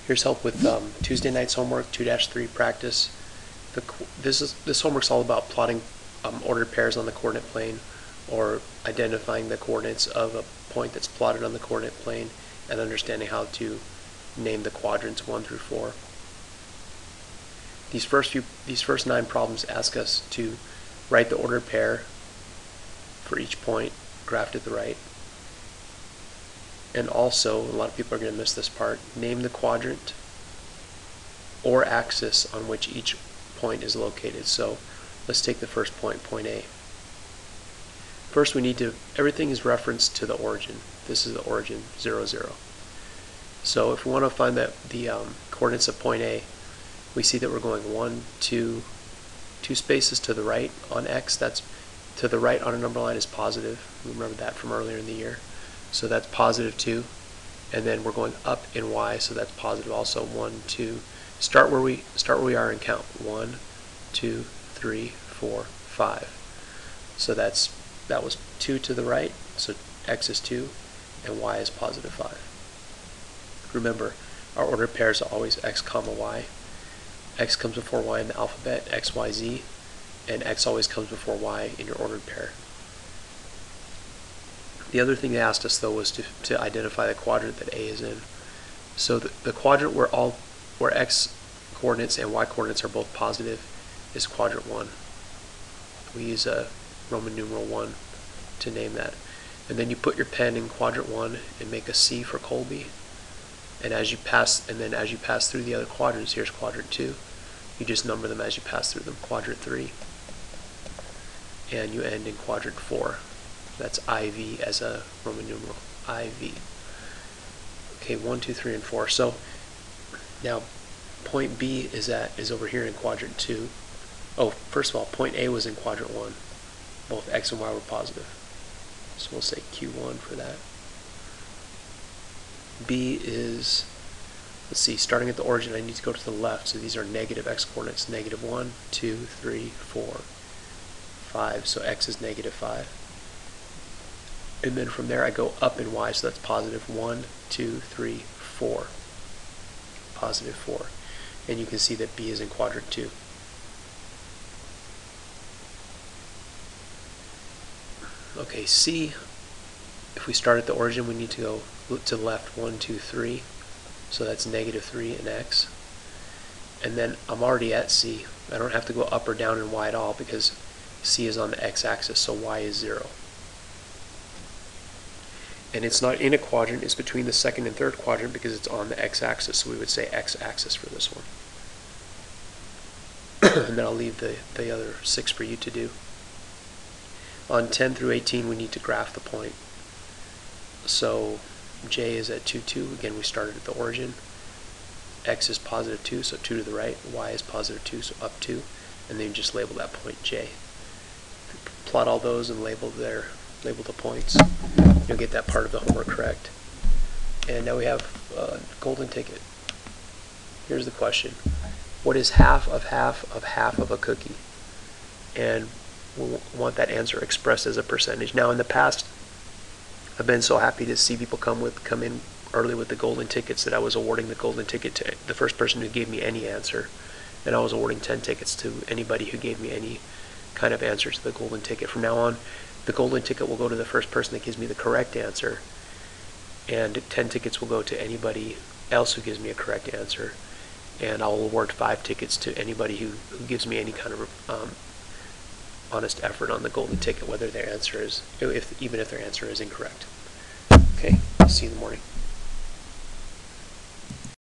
Here's help with Tuesday night's homework, 2-3 practice. This homework's all about plotting ordered pairs on the coordinate plane, or identifying the coordinates of a point that's plotted on the coordinate plane, and understanding how to name the quadrants 1 through 4. These first 9 problems ask us to write the ordered pair for each point graphed at the right. And also, a lot of people are going to miss this part, name the quadrant or axis on which each point is located. So let's take the first point, point A. First we need to, everything is referenced to the origin. This is the origin, 0, 0. So if we want to find the coordinates of point A, we see that we're going 1, 2 spaces to the right on X. That's to the right on a number line is positive. Remember that from earlier in the year. So that's positive 2. And then we're going up in Y, so that's positive also. 1, 2. Start where we are and count. 1, 2, 3, 4, 5. So that was 2 to the right, so X is 2, and Y is positive 5. Remember, our ordered pairs are always X comma Y. X comes before Y in the alphabet, X, Y, Z, and X always comes before Y in your ordered pair. The other thing they asked us though was to identify the quadrant that A is in. So the quadrant where X coordinates and Y coordinates are both positive is quadrant 1. We use a Roman numeral 1 to name that. And then you put your pen in quadrant 1 and make a C for Colby. And as you pass through the other quadrants, here's quadrant 2. You just number them as you pass through them. Quadrant 3. And you end in quadrant 4. That's IV as a Roman numeral. IV. Okay, 1, 2, 3, and 4. So now point B is over here in quadrant 2. Oh, first of all, point A was in quadrant 1. Both X and Y were positive. So we'll say Q1 for that. B is, let's see, starting at the origin, I need to go to the left. So these are negative X coordinates. Negative 1, 2, 3, 4, 5. So X is negative 5. And then from there I go up in Y, so that's positive 1, 2, 3, 4. Positive 4. And you can see that B is in quadrant 2. Okay, C, if we start at the origin, we need to go to the left 1, 2, 3. So that's negative 3 in X. And then I'm already at C. I don't have to go up or down in Y at all because C is on the X-axis, so Y is 0. And it's not in a quadrant, it's between the second and third quadrant because it's on the X-axis, so we would say X-axis for this one. And then I'll leave the other 6 for you to do. On 10 through 18 we need to graph the point. So J is at 2, 2. Again, we started at the origin. X is positive 2, so 2 to the right. Y is positive 2, so up 2. And then you just label that point J. Plot all those and label the points. You'll get that part of the homework correct. And now we have a golden ticket. Here's the question. What is half of half of a cookie? And we want that answer expressed as a percentage. Now in the past, I've been so happy to see people come in early with the golden tickets that I was awarding the golden ticket to the first person who gave me any answer, and I was awarding 10 tickets to anybody who gave me any kind of answer to the golden ticket. From now on, the golden ticket will go to the first person that gives me the correct answer, and 10 tickets will go to anybody else who gives me a correct answer, and I'll award 5 tickets to anybody who gives me any kind of honest effort on the golden ticket, whether their answer is, even if their answer is incorrect. Okay, I'll see you in the morning.